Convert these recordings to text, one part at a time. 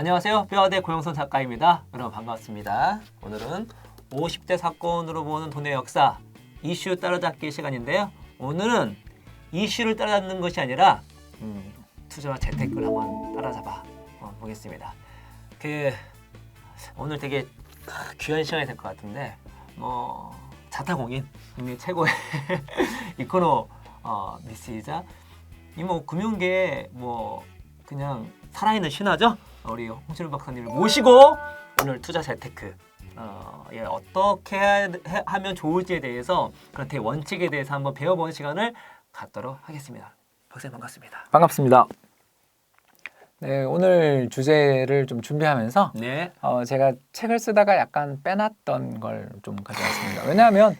안녕하세요. 뼈아대 고영선 작가입니다. 여러분 반갑습니다. 오늘은 50대 사건으로 보는 돈의 역사 이슈 따라잡기 시간인데요. 오늘은 이슈를 따라잡는 것이 아니라 투자와 재테크를 한번 따라잡아 보겠습니다. 오늘 되게 귀한 시간이 될 것 같은데 자타공인 국내 최고의 이코노 미스이자 금융계에 그냥 살아있는 신화죠. 우리 홍신우 박사님을 모시고 오늘 투자 재테크 어떻게 하면 좋을지에 대해서 그런 대 원칙에 대해서 한번 배워보는 시간을 갖도록 하겠습니다. 박사님 반갑습니다. 반갑습니다. 네, 오늘 주제를 좀 준비하면서 네. 제가 책을 쓰다가 약간 빼놨던 걸 좀 가져왔습니다. 왜냐하면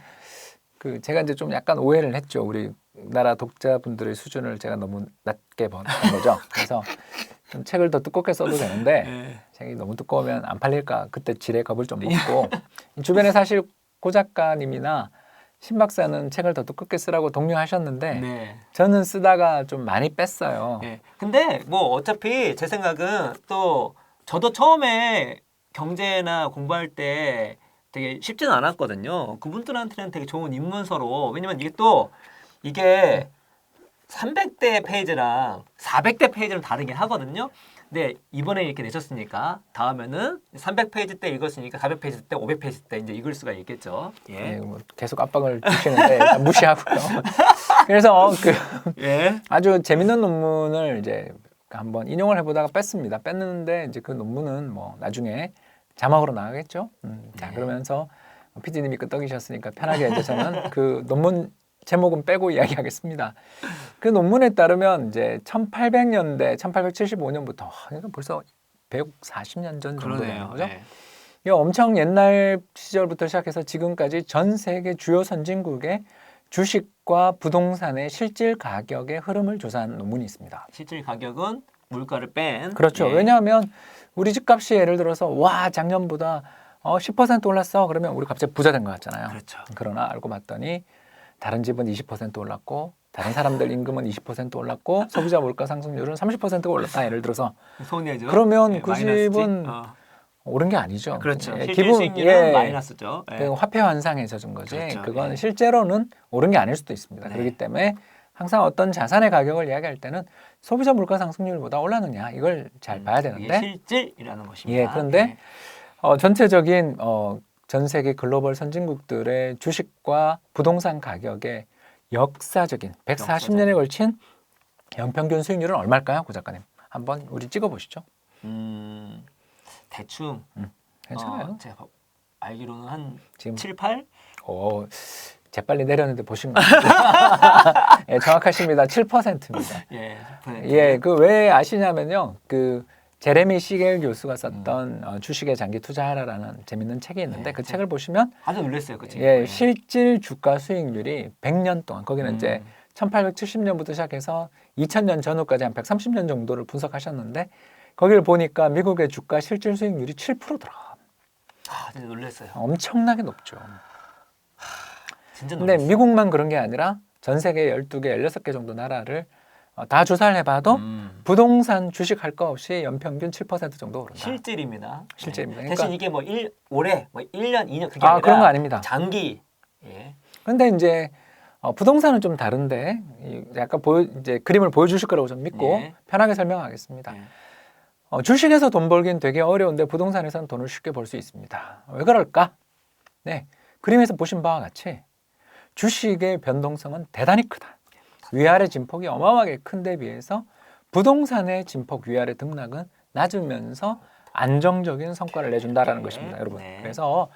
제가 이제 좀 약간 오해를 했죠. 우리나라 독자분들의 수준을 제가 너무 낮게 본 거죠. 그래서 좀 책을 더 두껍게 써도 되는데 네. 책이 너무 두꺼우면 안 팔릴까 그때 지레 겁을 좀 먹고 주변에 사실 고 작가님이나 신 박사는 책을 더 두껍게 쓰라고 독려하셨는데 네. 저는 쓰다가 좀 많이 뺐어요. 네. 근데 어차피 제 생각은 또 저도 처음에 경제나 공부할 때 되게 쉽지는 않았거든요. 그분들한테는 되게 좋은 입문서로, 왜냐면 이게 300대 페이지랑 400대 페이지는 다르긴 하거든요. 근데 이번에 이렇게 내셨으니까 다음에는 300페이지 때 읽었으니까 400페이지 때 500페이지 때 이제 읽을 수가 있겠죠. 예. 네, 계속 압박을 주시는데 일단 무시하고요. 그래서 예. 아주 재밌는 논문을 이제 한번 인용을 해보다가 뺐습니다. 뺐는데 이제 그 논문은 나중에 자막으로 나가겠죠. 자, 그러면서 PD님이 끄떡이셨으니까 편하게 이제 저는 그 논문 제목은 빼고 이야기하겠습니다. 그 논문에 따르면 이제 1800년대, 1875년부터 그러니까 벌써 140년 전 정도 되는 거죠. 네. 이 엄청 옛날 시절부터 시작해서 지금까지 전 세계 주요 선진국의 주식과 부동산의 실질 가격의 흐름을 조사한 논문이 있습니다. 실질 가격은 물가를 뺀. 그렇죠. 예. 왜냐하면 우리 집값이 예를 들어서 와 작년보다 10% 올랐어. 그러면 우리 갑자기 부자 된 것 같잖아요. 그렇죠. 그러나 알고 봤더니 다른 집은 20% 올랐고 다른 사람들 임금은 20% 올랐고 소비자 물가 상승률은 30%가 올랐다. 예를 들어서 손해죠. 그러면 예, 그 마이너스지? 집은 오른 게 아니죠. 그렇죠. 예, 실질 수익률은 마이너스죠. 예. 화폐 환상에 젖은 거지. 그렇죠. 그건 예. 실제로는 오른 게 아닐 수도 있습니다. 네. 그렇기 때문에 항상 어떤 자산의 가격을 이야기할 때는 소비자 물가 상승률보다 올랐느냐 이걸 잘 봐야 이게 되는데 실질이라는 것입니다. 예, 그런데 전체적인 전 세계 글로벌 선진국들의 주식과 부동산 가격의 역사적인 140년에 걸친 연평균 수익률은 얼마일까요, 고 작가님? 한번 우리 찍어보시죠. 대충 괜찮아요. 제가 알기로는 한 지금 7, 8? 재빨리 내렸는데 보신 거 같아요. 예, 정확하십니다. 7%입니다. 예, 예, 왜 아시냐면요. 제레미 시겔 교수가 썼던 주식에 장기 투자하라라는 재밌는 책이 있는데 그 책을 보시면 아주 놀랐어요, 그 책. 예, 실질 주가 수익률이 100년 동안 거기는 이제 1870년부터 시작해서 2000년 전후까지 한 130년 정도를 분석하셨는데 거기를 보니까 미국의 주가 실질 수익률이 7%더라. 진짜 놀랐어요. 엄청나게 높죠. 진짜 근데 놀랐어요. 미국만 그런 게 아니라 전 세계 12개, 16개 정도 나라를 다 조사를 해봐도 부동산 주식 할 거 없이 연평균 7% 정도 오른다. 실질입니다. 실질입니다. 네. 그러니까 대신 이게 올해 1년, 2년 그게 아니라 그런 거 아닙니다. 장기. 예. 근데 이제 부동산은 좀 다른데 약간 이제 그림을 보여주실 거라고 좀 믿고 예. 편하게 설명하겠습니다. 예. 주식에서 돈 벌긴 되게 어려운데 부동산에서는 돈을 쉽게 벌 수 있습니다. 왜 그럴까? 네, 그림에서 보신 바와 같이 주식의 변동성은 대단히 크다. 위아래 진폭이 어마어마하게 큰 데 비해서 부동산의 진폭 위아래 등락은 낮으면서 안정적인 성과를 내준다라는 것입니다, 여러분. 네. 그래서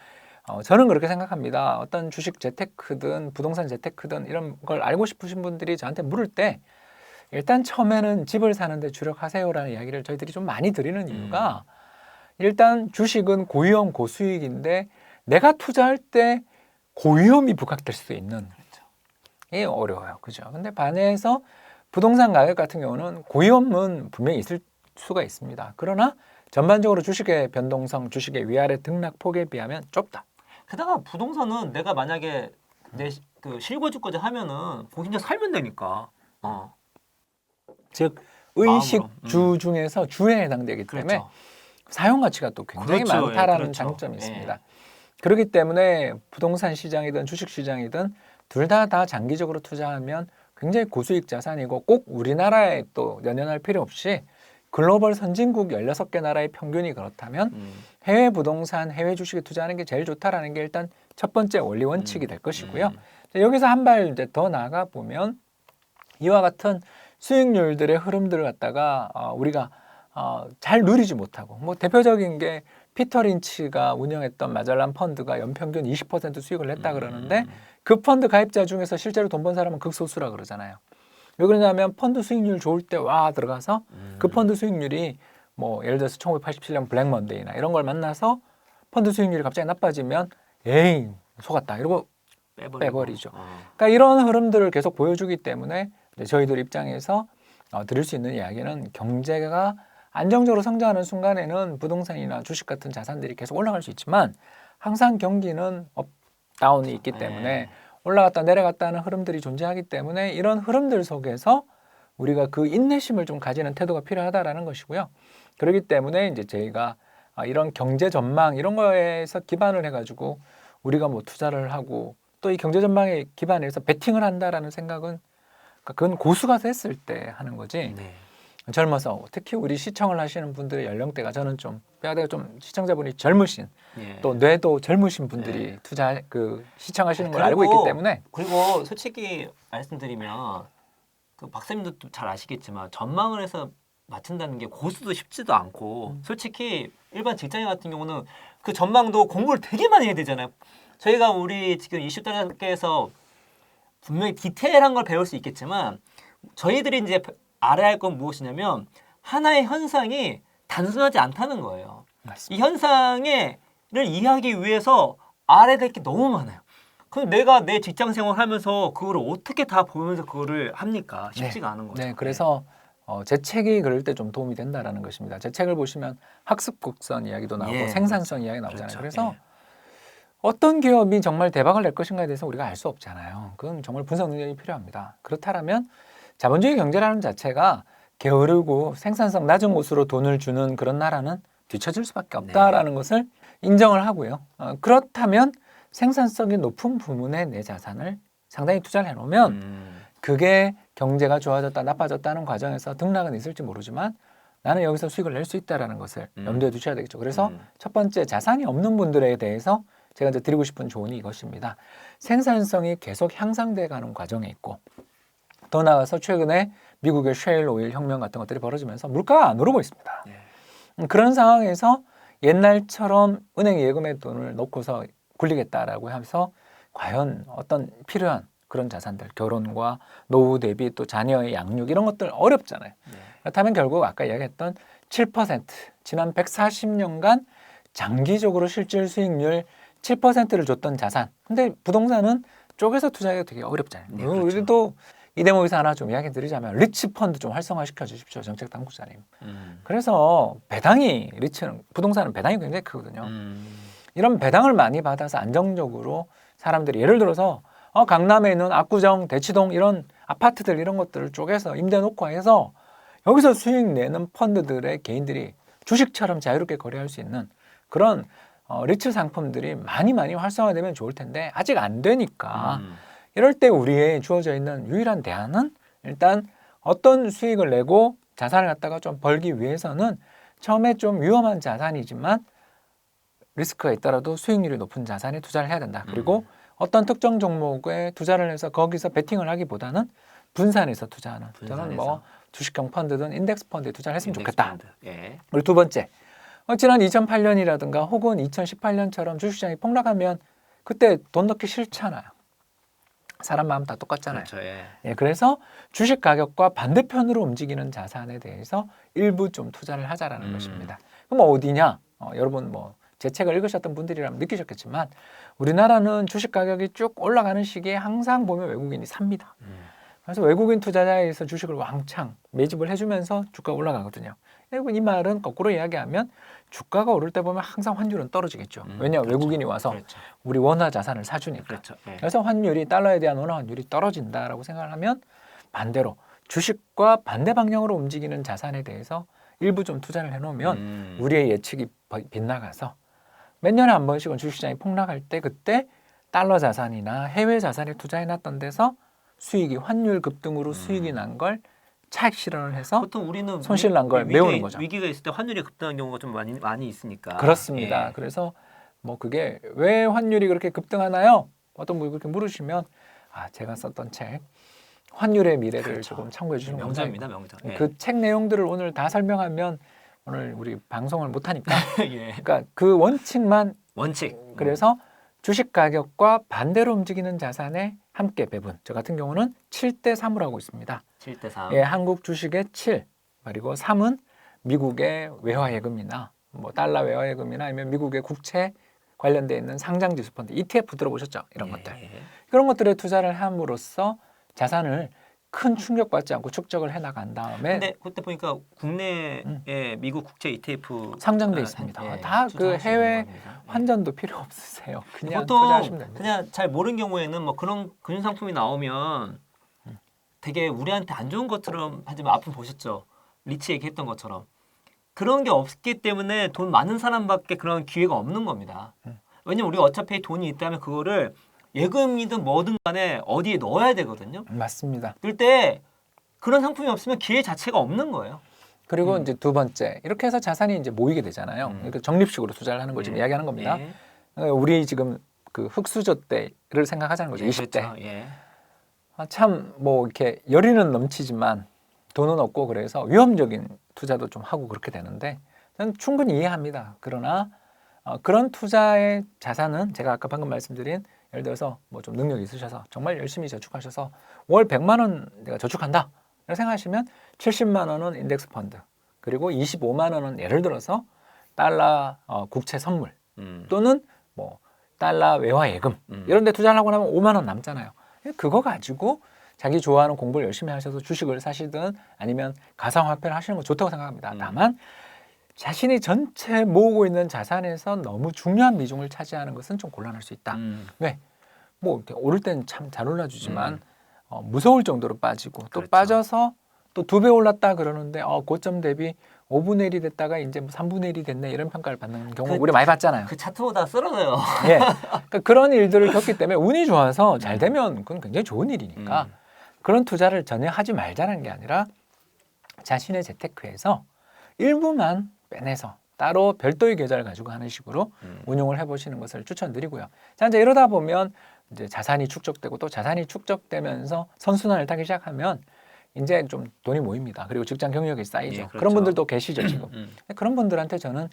저는 그렇게 생각합니다. 어떤 주식 재테크든 부동산 재테크든 이런 걸 알고 싶으신 분들이 저한테 물을 때 일단 처음에는 집을 사는데 주력하세요라는 이야기를 저희들이 좀 많이 드리는 이유가 일단 주식은 고위험 고수익인데 내가 투자할 때 고위험이 부각될 수 있는 게 어려워요. 그죠? 근데 반해서 부동산 가격 같은 경우는 고위험은 분명히 있을 수가 있습니다. 그러나 전반적으로 주식의 변동성, 주식의 위아래 등락폭에 비하면 좁다. 게다가 부동산은 내가 만약에 내 실거주까지 하면은 거기 이제 살면 되니까. 즉 의식주 중에서 주에 해당되기 때문에 그렇죠. 사용 가치가 또 굉장히 그렇죠. 많다라는 그렇죠. 장점이 있습니다. 그렇기 때문에 부동산 시장이든 주식 시장이든 둘 다 장기적으로 투자하면 굉장히 고수익 자산이고 꼭 우리나라에 또 연연할 필요 없이 글로벌 선진국 16개 나라의 평균이 그렇다면 해외 부동산, 해외 주식에 투자하는 게 제일 좋다라는 게 일단 첫 번째 원리 원칙이 될 것이고요. 여기서 한 발 이제 더 나아가 보면 이와 같은 수익률들의 흐름들을 갖다가 우리가 잘 누리지 못하고 뭐 대표적인 게 피터 린치가 운영했던 마젤란 펀드가 연평균 20% 수익을 냈다 그러는데 그 펀드 가입자 중에서 실제로 돈 번 사람은 극소수라 그러잖아요. 왜 그러냐면 펀드 수익률 좋을 때 와 들어가서 그 펀드 수익률이 뭐 예를 들어서 1987년 블랙 먼데이나 이런 걸 만나서 펀드 수익률이 갑자기 나빠지면 에이 속았다 이러고 빼버리죠. 그러니까 이런 흐름들을 계속 보여주기 때문에 저희들 입장에서 드릴 수 있는 이야기는 경제가 안정적으로 성장하는 순간에는 부동산이나 주식 같은 자산들이 계속 올라갈 수 있지만 항상 경기는 업다운이 있기 때문에 올라갔다 내려갔다 하는 흐름들이 존재하기 때문에 이런 흐름들 속에서 우리가 그 인내심을 좀 가지는 태도가 필요하다라는 것이고요. 그렇기 때문에 이제 저희가 이런 경제 전망 이런 거에서 기반을 해가지고 우리가 뭐 투자를 하고 또 이 경제 전망에 기반해서 베팅을 한다라는 생각은 그건 고수가 됐을 때 하는 거지. 젊어서 특히 우리 시청을 하시는 분들의 연령대가 저는 좀 뼈대가 좀 시청자분이 젊으신 또 뇌도 젊으신 분들이 투자 시청하시는 걸 알고 있기 때문에 그리고 솔직히 말씀드리면 그 박사님도 잘 아시겠지만 전망을 해서 맞춘다는 게 고수도 쉽지도 않고 솔직히 일반 직장인 같은 경우는 그 전망도 공부를 되게 많이 해야 되잖아요. 저희가 우리 지금 20대학교에서 분명히 디테일한 걸 배울 수 있겠지만 저희들이 이제 알아야 할 건 무엇이냐면 하나의 현상이 단순하지 않다는 거예요. 맞습니다. 이 현상을 이해하기 위해서 알아야 될 게 너무 많아요. 그럼 내가 내 직장 생활하면서 그거를 어떻게 다 보면서 그거를 합니까? 쉽지가 않은 거죠. 네, 그래서 제 책이 그럴 때 좀 도움이 된다라는 것입니다. 제 책을 보시면 학습 곡선 이야기도 나오고 생산성 이야기 나오잖아요. 그래서 어떤 기업이 정말 대박을 낼 것인가에 대해서 우리가 알 수 없잖아요. 그건 정말 분석 능력이 필요합니다. 그렇다면 자본주의 경제라는 자체가 게으르고 생산성 낮은 곳으로 돈을 주는 그런 나라는 뒤처질 수밖에 없다라는 것을 인정을 하고요. 그렇다면 생산성이 높은 부문에 내 자산을 상당히 투자를 해놓으면 그게 경제가 좋아졌다 나빠졌다는 과정에서 등락은 있을지 모르지만 나는 여기서 수익을 낼 수 있다는 것을 염두에 두셔야 되겠죠. 그래서 첫 번째 자산이 없는 분들에 대해서 제가 이제 드리고 싶은 조언이 이것입니다. 생산성이 계속 향상돼 가는 과정에 있고 더 나아가서 최근에 미국의 셰일 오일 혁명 같은 것들이 벌어지면서 물가가 안 오르고 있습니다. 그런 상황에서 옛날처럼 은행 예금에 돈을 넣고서 굴리겠다라고 하면서 과연 어떤 필요한 그런 자산들, 결혼과 노후 대비 또 자녀의 양육 이런 것들 어렵잖아요. 그렇다면 결국 아까 이야기했던 7% 지난 140년간 장기적으로 실질 수익률 7%를 줬던 자산. 근데 부동산은 쪼개서 투자하기가 되게 어렵잖아요. 그렇죠. 우리도 이 대목에서 하나 좀 이야기 드리자면 리치 펀드 좀 활성화시켜 주십시오. 정책 당국자님. 그래서 배당이 리치는 부동산은 배당이 굉장히 크거든요. 이런 배당을 많이 받아서 안정적으로 사람들이 예를 들어서 강남에 있는 압구정, 대치동 이런 아파트들 이런 것들을 쪼개서 임대 놓고 해서 여기서 수익 내는 펀드들의 개인들이 주식처럼 자유롭게 거래할 수 있는 그런 리츠 상품들이 많이 활성화되면 좋을 텐데 아직 안 되니까 이럴 때 우리의 주어져 있는 유일한 대안은 일단 어떤 수익을 내고 자산을 갖다가 좀 벌기 위해서는 처음에 좀 위험한 자산이지만 리스크가 있더라도 수익률이 높은 자산에 투자를 해야 된다. 그리고 어떤 특정 종목에 투자를 해서 거기서 베팅을 하기보다는 분산해서 투자하는 저는 뭐 주식형 펀드든 인덱스 펀드에 투자를 했으면 좋겠다. 그리고 두 번째 지난 2008년이라든가 혹은 2018년처럼 주식시장이 폭락하면 그때 돈 넣기 싫잖아요. 사람 마음 다 똑같잖아요. 그렇죠, 그래서 주식 가격과 반대편으로 움직이는 자산에 대해서 일부 좀 투자를 하자라는 것입니다. 그럼 어디냐? 여러분 뭐 제 책을 읽으셨던 분들이라면 느끼셨겠지만 우리나라는 주식 가격이 쭉 올라가는 시기에 항상 보면 외국인이 삽니다. 그래서 외국인 투자자에서 주식을 왕창 매집을 해주면서 주가가 올라가거든요. 이 말은 거꾸로 이야기하면 주가가 오를 때 보면 항상 환율은 떨어지겠죠. 왜냐 외국인이 와서 우리 원화 자산을 사주니까. 그래서 환율이 달러에 대한 원화 환율이 떨어진다라고 생각을 하면 반대로 주식과 반대 방향으로 움직이는 자산에 대해서 일부 좀 투자를 해놓으면 우리의 예측이 빗나가서 몇 년에 한 번씩은 주식시장이 폭락할 때 그때 달러 자산이나 해외 자산에 투자해놨던 데서 수익이 환율 급등으로 수익이 난 걸 차익 실현을 해서 보통 우리는 손실 난 걸 메우는 거죠. 위기가 있을 때 환율이 급등하는 경우가 좀 많이 있으니까. 그렇습니다. 예. 그래서 뭐 그게 왜 환율이 그렇게 급등하나요? 어떤 분이 그렇게 물으시면 제가 썼던 책 환율의 미래를 그렇죠. 조금 참고해 주시는 겁니다. 명작입니다, 명작. 예. 그 책 내용들을 오늘 다 설명하면 오늘 우리 방송을 못 하니까 예. 그러니까 그 원칙만 원칙. 그래서 주식 가격과 반대로 움직이는 자산에 함께 배분. 저 같은 경우는 7대 3으로 하고 있습니다. 7대 3. 예, 한국 주식의 7 그리고 3은 미국의 외화 예금이나 뭐 달러 외화 예금이나 아니면 미국의 국채 관련돼 있는 상장 지수 펀드 ETF 들어보셨죠? 이런 것들. 그런 것들에 투자를 함으로써 자산을 큰 충격받지 않고 축적을 해 나간 다음에 근데 그때 보니까 국내에 미국 국채 ETF 상장돼 있습니다. 다 그 해외 환전도 필요 없으세요. 그냥 보통 투자하시면 됩니다. 그냥 잘 모르는 경우에는 뭐 그런 금융 상품이 나오면 되게 우리한테 안 좋은 것처럼 하지만 앞으로 보셨죠? 리치 얘기했던 것처럼 그런 게 없기 때문에 돈 많은 사람밖에 그런 기회가 없는 겁니다. 왜냐면 우리가 어차피 돈이 있다면 그거를 예금이든 뭐든 간에 어디에 넣어야 되거든요. 맞습니다. 그럴 때 그런 상품이 없으면 기회 자체가 없는 거예요. 그리고 이제 두 번째 이렇게 해서 자산이 이제 모이게 되잖아요. 그러니까 적립식으로 투자를 하는 걸 지금 이야기하는 겁니다. 우리 지금 그 흑수저 때를 생각하자는 거죠. 20대. 그렇죠. 예. 참 뭐 이렇게 열의는 넘치지만 돈은 없고 그래서 위험적인 투자도 좀 하고 그렇게 되는데 저는 충분히 이해합니다. 그러나 그런 투자의 자산은 제가 아까 방금 말씀드린 예를 들어서 뭐 좀 능력이 있으셔서 정말 열심히 저축하셔서 월 100만 원 내가 저축한다 이렇게 생각하시면 70만 원은 인덱스 펀드 그리고 25만 원은 예를 들어서 달러 국채 선물 또는 뭐 달러 외화 예금 이런 데 투자를 하고 나면 5만 원 남잖아요. 그거 가지고 자기 좋아하는 공부를 열심히 하셔서 주식을 사시든 아니면 가상화폐를 하시는 거 좋다고 생각합니다. 다만 자신이 전체 모으고 있는 자산에서 너무 중요한 비중을 차지하는 것은 좀 곤란할 수 있다. 왜? 뭐 이렇게 오를 땐 참 잘 올라주지만 무서울 정도로 빠지고 또 그렇죠. 빠져서 또 2배 올랐다 그러는데 고점 대비 5분의 1이 됐다가 이제 뭐 3분의 1이 됐네 이런 평가를 받는 경우 우리 많이 봤잖아요. 그 차트보다 쓰러져요. 예, 그러니까 그런 일들을 겪기 때문에 운이 좋아서 잘 되면 그건 굉장히 좋은 일이니까 그런 투자를 전혀 하지 말자는 게 아니라 자신의 재테크에서 일부만 빼내서 따로 별도의 계좌를 가지고 하는 식으로 운용을 해보시는 것을 추천드리고요. 자, 이제 이러다 보면 이제 자산이 축적되고 또 자산이 축적되면서 선순환을 타기 시작하면 이제 좀 돈이 모입니다. 그리고 직장 경력이 쌓이죠. 예, 그렇죠. 그런 분들도 계시죠 지금. 그런 분들한테 저는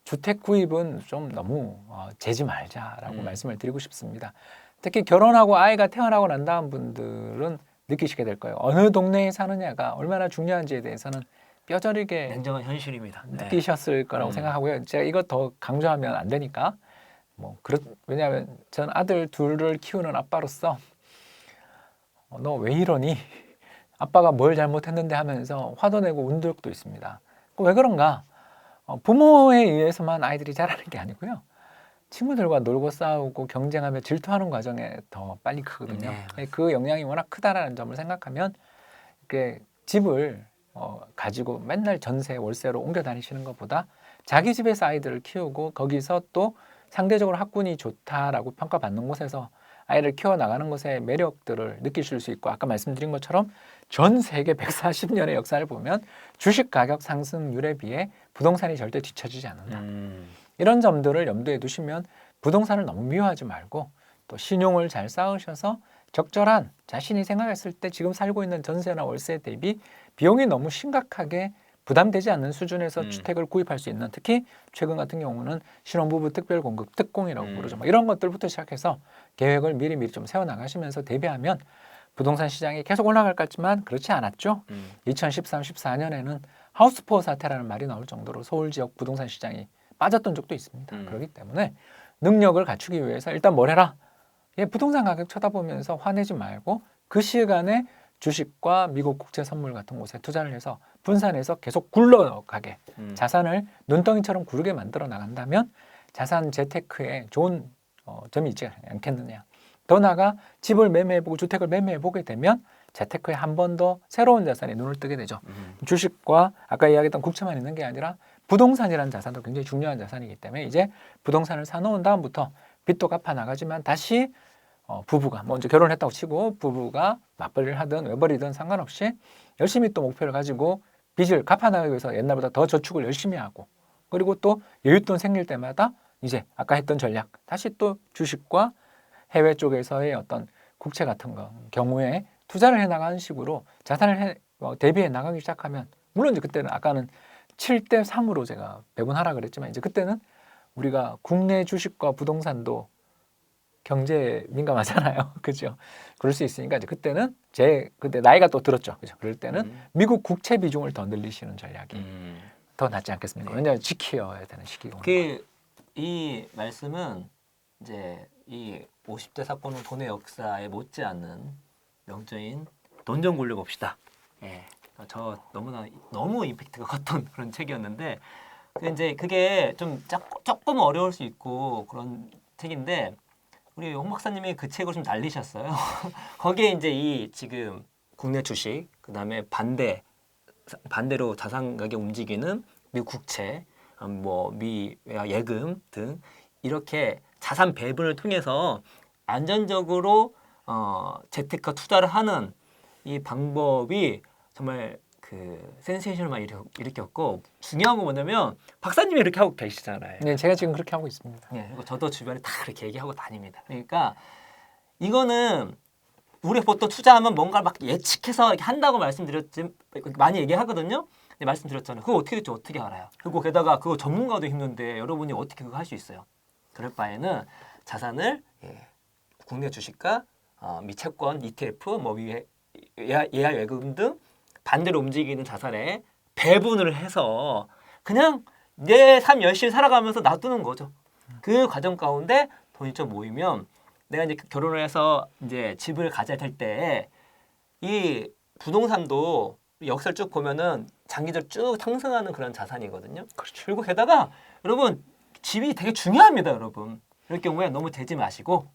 주택 구입은 좀 너무 재지 말자라고 말씀을 드리고 싶습니다. 특히 결혼하고 아이가 태어나고 난 다음 분들은 느끼시게 될 거예요. 어느 동네에 사느냐가 얼마나 중요한지에 대해서는 뼈저리게 냉정한 현실입니다. 느끼셨을 거라고 생각하고요. 제가 이거 더 강조하면 안 되니까 왜냐하면 전 아들 둘을 키우는 아빠로서 너 왜 이러니? 아빠가 뭘 잘못했는데 하면서 화도 내고 운 적도 있습니다. 왜 그런가? 부모에 의해서만 아이들이 자라는 게 아니고요. 친구들과 놀고 싸우고 경쟁하며 질투하는 과정에 더 빨리 크거든요. 그 영향이 워낙 크다라는 점을 생각하면 집을 가지고 맨날 전세, 월세로 옮겨 다니시는 것보다 자기 집에서 아이들을 키우고 거기서 또 상대적으로 학군이 좋다라고 평가받는 곳에서 아이를 키워나가는 것의 매력들을 느끼실 수 있고 아까 말씀드린 것처럼 전 세계 140년의 역사를 보면 주식 가격 상승률에 비해 부동산이 절대 뒤처지지 않는다. 이런 점들을 염두에 두시면 부동산을 너무 미워하지 말고 또 신용을 잘 쌓으셔서 적절한 자신이 생각했을 때 지금 살고 있는 전세나 월세 대비 비용이 너무 심각하게 부담되지 않는 수준에서 주택을 구입할 수 있는 특히 최근 같은 경우는 신혼부부 특별공급 특공이라고 부르죠. 이런 것들부터 시작해서 계획을 미리 좀 세워나가시면서 대비하면 부동산 시장이 계속 올라갈 것 같지만 그렇지 않았죠. 2013, 14년에는 하우스포어 사태라는 말이 나올 정도로 서울 지역 부동산 시장이 빠졌던 적도 있습니다. 그렇기 때문에 능력을 갖추기 위해서 일단 뭘 해라. 부동산 가격 쳐다보면서 화내지 말고 그 시간에 주식과 미국 국채 선물 같은 곳에 투자를 해서 분산해서 계속 굴러가게 자산을 눈덩이처럼 구르게 만들어 나간다면 자산 재테크에 좋은 점이 있지 않겠느냐. 더 나아가 집을 매매해보고 주택을 매매해보게 되면 재테크에 한 번 더 새로운 자산이 눈을 뜨게 되죠. 주식과 아까 이야기했던 국채만 있는 게 아니라 부동산이라는 자산도 굉장히 중요한 자산이기 때문에 이제 부동산을 사놓은 다음부터 빚도 갚아 나가지만 다시 부부가 먼저 결혼했다고 치고 부부가 맞벌이를 하든 외벌이든 상관없이 열심히 또 목표를 가지고 빚을 갚아 나가기 위해서 옛날보다 더 저축을 열심히 하고 그리고 또 여윳돈 생길 때마다 이제 아까 했던 전략 다시 또 주식과 해외 쪽에서의 어떤 국채 같은 경우에 투자를 해 나가는 식으로 자산을 대비해 나가기 시작하면 물론 이제 그때는 아까는 7대 3으로 제가 배분하라 그랬지만 이제 그때는 우리가 국내 주식과 부동산도 경제 민감하잖아요. 그죠? 그럴 수 있으니까 이제 그때는 그때 나이가 또 들었죠. 그죠? 그럴 때는 미국 국채 비중을 더 늘리시는 전략이 더 낫지 않겠습니까? 네. 왜냐하면 지켜야 되는 시기가. 이 말씀은 이제 이 50대 사건은 돈의 역사에 못지않는 명저인 돈 좀 굴려봅시다. 예, 저 너무 임팩트가 컸던 그런 책이었는데 이제 그게 좀 조금 어려울 수 있고 그런 책인데 우리 홍 박사님이 그 책을 좀 날리셨어요. 거기에 이제 이 지금 국내 주식 그다음에 반대로 자산 가격 움직이는 미국 국채 뭐 미 예금 등 이렇게 자산 배분을 통해서 안전적으로 재테크 투자를 하는 이 방법이 정말 그 센세이션을 일으켰고 중요한 건 뭐냐면 박사님이 이렇게 하고 계시잖아요. 네, 제가 지금 그렇게 하고 있습니다. 네, 그리고 저도 주변에 다 그렇게 얘기하고 다닙니다. 그러니까 이거는 우리 보통 투자하면 뭔가를 막 예측해서 이렇게 한다고 말씀드렸지 많이 얘기하거든요. 근데 말씀드렸잖아요. 그거 어떻게 될지 어떻게 알아요? 그리고 게다가 그거 전문가도 힘든데 여러분이 어떻게 그거 할 수 있어요? 그럴 바에는 자산을 국내 주식과 미 채권, ETF, 뭐 예하 예금 등 반대로 움직이는 자산에 배분을 해서 그냥 내 삶 열심히 살아가면서 놔두는 거죠. 그 과정 가운데 돈이 좀 모이면 내가 이제 결혼을 해서 이제 집을 가져야 될 때 이 부동산도 역사를 쭉 보면은 장기적으로 쭉 상승하는 그런 자산이거든요. 그렇죠. 그리고 게다가 여러분 집이 되게 중요합니다, 여러분. 이럴 경우에 너무 재지 마시고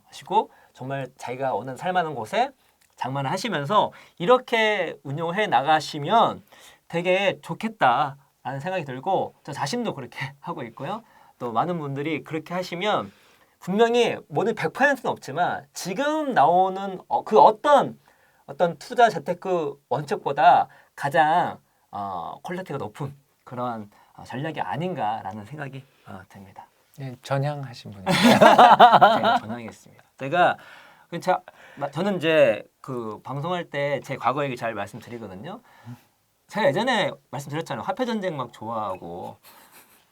하시고 정말 자기가 원하는 살만한 곳에 장만을 하시면서 이렇게 운용해 나가시면 되게 좋겠다라는 생각이 들고 저 자신도 그렇게 하고 있고요. 또 많은 분들이 그렇게 하시면 분명히 뭐든 100%는 없지만 지금 나오는 그 어떤 투자 재테크 원칙보다 가장 퀄리티가 높은 그런 전략이 아닌가라는 생각이 듭니다. 네, 전향하신 분이에요. 제가 전향했습니다. 저는 이제 그 방송할 때 제 과거 얘기 잘 말씀드리거든요. 제가 예전에 말씀드렸잖아요. 화폐 전쟁 막 좋아하고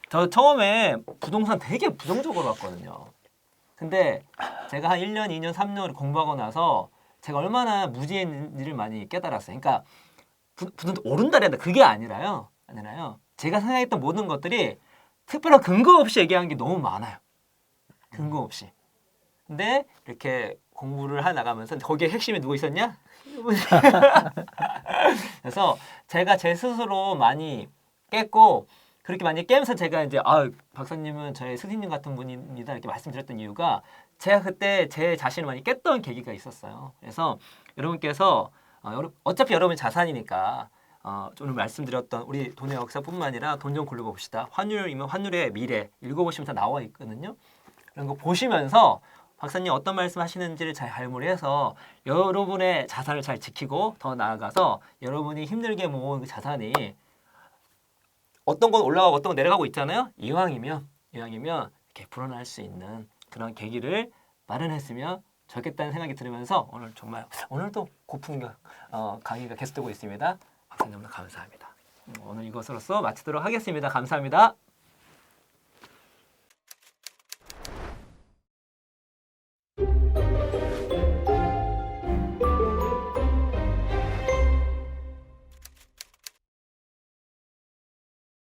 저 처음에 부동산 되게 부정적으로 봤거든요. 근데 제가 한 1년, 2년, 3년 공부하고 나서 제가 얼마나 무지인지를 많이 깨달았어요. 그러니까 부동산 오른다랜다 그게 아니라요. 제가 생각했던 모든 것들이 특별한 근거 없이 얘기한 게 너무 많아요. 근거 없이. 근데 이렇게 공부를 해 나가면서 거기에 핵심에 누구 있었냐? 그래서 제가 제 스스로 많이 깼고 그렇게 많이 깨면서 제가 이제 박사님은 저의 스승님 같은 분입니다 이렇게 말씀드렸던 이유가 제가 그때 제 자신을 많이 깼던 계기가 있었어요. 그래서 여러분께서 어차피 여러분이 자산이니까 오늘 말씀드렸던 우리 돈의 역사뿐만 아니라 돈 좀 굴려봅시다. 환율이면 환율의 미래 읽어보시면 다 나와 있거든요. 그런 거 보시면서 박사님 어떤 말씀 하시는지를 잘 발굴해서 여러분의 자산을 잘 지키고 더 나아가서 여러분이 힘들게 모은 그 자산이 어떤 건 올라가고 어떤 건 내려가고 있잖아요. 이왕이면 이렇게 불어날 수 있는 그런 계기를 마련했으면 좋겠다는 생각이 들으면서 오늘도 고품격 강의가 계속되고 있습니다. 박사님 너무 감사합니다. 오늘 이것으로써 마치도록 하겠습니다. 감사합니다.